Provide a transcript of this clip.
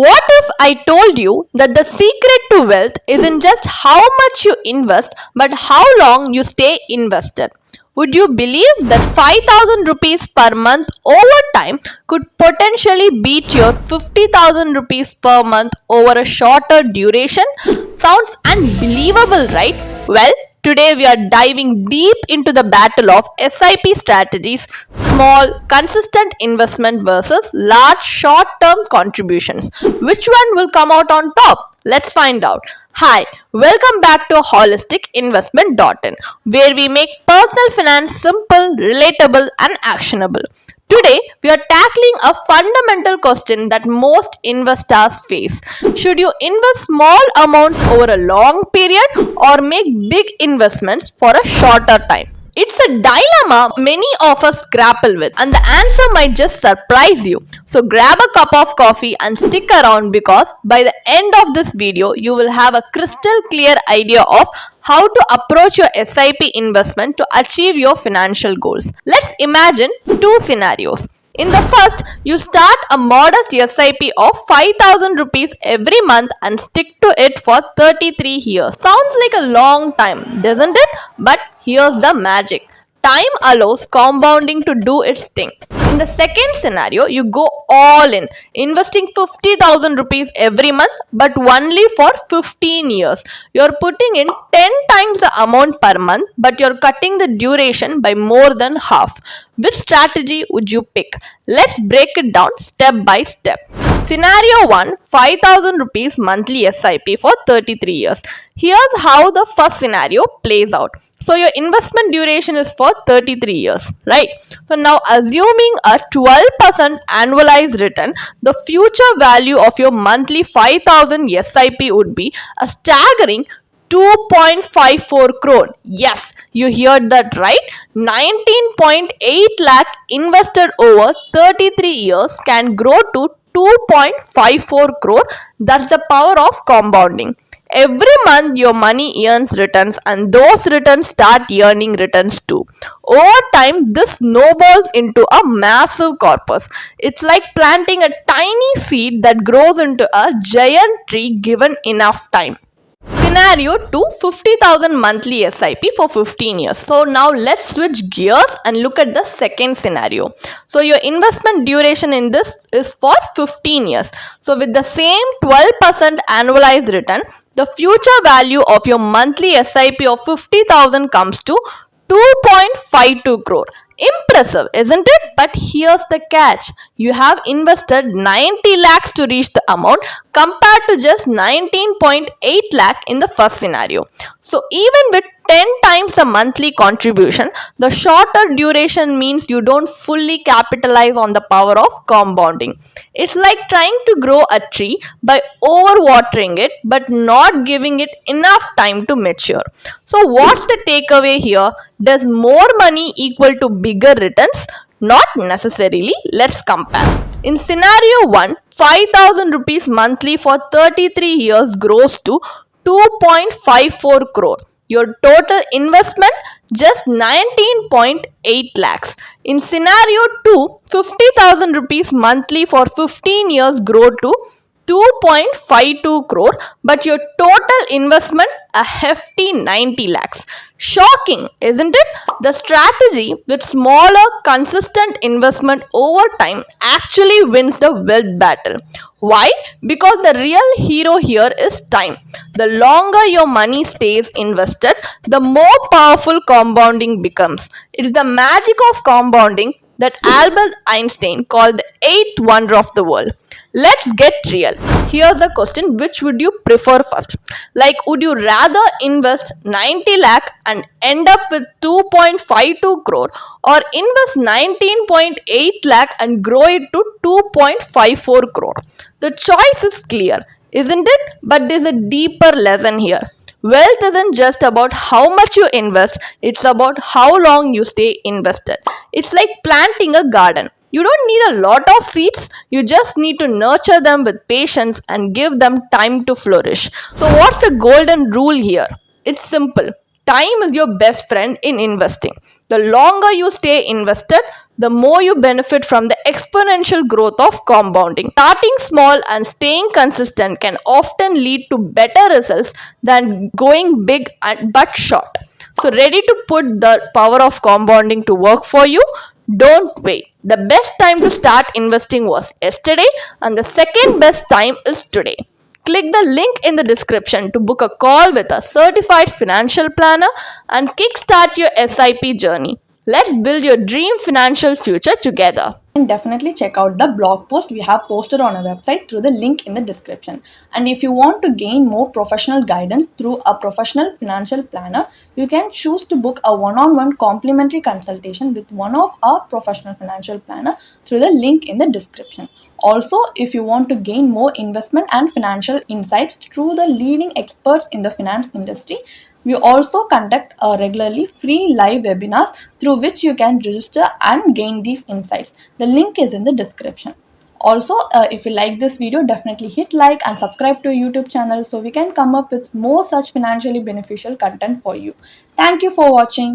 What if I told you that the secret to wealth isn't just how much you invest, but how long you stay invested? Would you believe that 5,000 rupees per month over time could potentially beat your 50,000 rupees per month over a shorter duration? Sounds unbelievable, right? Well, today we are diving deep into the battle of SIP strategies, small, consistent investment versus large short term contributions. Which one will come out on top? Let's find out. Hi, welcome back to holisticinvestment.in, where we make personal finance simple, relatable, and actionable. Today, we are tackling a fundamental question that most investors face. Should you invest small amounts over a long period or make big investments for a shorter time? It's a dilemma many of us grapple with, and the answer might just surprise you. So, grab a cup of coffee and stick around because by the end of this video, you will have a crystal clear idea of how to approach your SIP investment to achieve your financial goals. Let's imagine two scenarios. In the first, you start a modest SIP of 5,000 rupees every month and stick to it for 33 years. Sounds like a long time, doesn't it? But here's the magic. Time allows compounding to do its thing. In the second scenario, you go all in, investing 50,000 rupees every month but only for 15 years. You're putting in 10 times the amount per month but you're cutting the duration by more than half. Which strategy would you pick? Let's break it down step by step. Scenario 1, 5,000 rupees monthly SIP for 33 years. Here's how the first scenario plays out. So your investment duration is for 33 years, right? So now assuming a 12% annualized return, the future value of your monthly 5,000 SIP would be a staggering 2.54 crore. Yes, you heard that right. 19.8 lakh invested over 33 years can grow to 2.54 crore. That's the power of compounding. Every month your money earns returns and those returns start earning returns too. Over time, this snowballs into a massive corpus. It's like planting a tiny seed that grows into a giant tree given enough time. Scenario 2, 50,000 monthly SIP for 15 years. So now let's switch gears and look at the second scenario. So your investment duration in this is for 15 years. So with the same 12% annualized return, the future value of your monthly SIP of 50,000 comes to 2.52 crore. Impressive, isn't it? But here's the catch. You have invested 90 lakhs to reach the amount compared to just 19.8 lakh in the first scenario. So even with 10 times a monthly contribution, the shorter duration means you don't fully capitalize on the power of compounding. It's like trying to grow a tree by overwatering it but not giving it enough time to mature. So what's the takeaway here? Does more money equal to bigger returns? Not necessarily. Let's compare. In scenario 1, 5,000 rupees monthly for 33 years grows to 2.54 crore. Your total investment just 19.8 lakhs. In scenario 2, 50,000 rupees monthly for 15 years grow to 2.52 crore, but your total investment a hefty 90 lakhs. Shocking, isn't it? The strategy with smaller, consistent investment over time actually wins the wealth battle. Why? Because the real hero here is time. The longer your money stays invested, the more powerful compounding becomes. It's the magic of compounding that Albert Einstein called the eighth wonder of the world. Let's get real. Here's the question, which would you prefer first? Like, would you rather invest 90 lakh and end up with 2.52 crore or invest 19.8 lakh and grow it to 2.54 crore? The choice is clear, isn't it? But there's a deeper lesson here. Wealth isn't just about how much you invest, it's about how long you stay invested. It's like planting a garden. You don't need a lot of seeds, you just need to nurture them with patience and give them time to flourish. So, what's the golden rule here? It's simple. time is your best friend in investing. The longer you stay invested, the more you benefit from the exponential growth of compounding. Starting small and staying consistent can often lead to better results than going big but short. So, ready to put the power of compounding to work for you? Don't wait. The best time to start investing was yesterday, and the second best time is today. Click the link in the description to book a call with a certified financial planner and kickstart your SIP journey. Let's build your dream financial future together. And definitely check out the blog post we have posted on our website through the link in the description. And if you want to gain more professional guidance through a professional financial planner, you can choose to book a one-on-one complimentary consultation with one of our professional financial planner through the link in the description. Also, if you want to gain more investment and financial insights through the leading experts in the finance industry, we also conduct regularly free live webinars through which you can register and gain these insights. The link is in the description. Also, if you like this video, definitely hit like and subscribe to our YouTube channel so we can come up with more such financially beneficial content for you. Thank you for watching.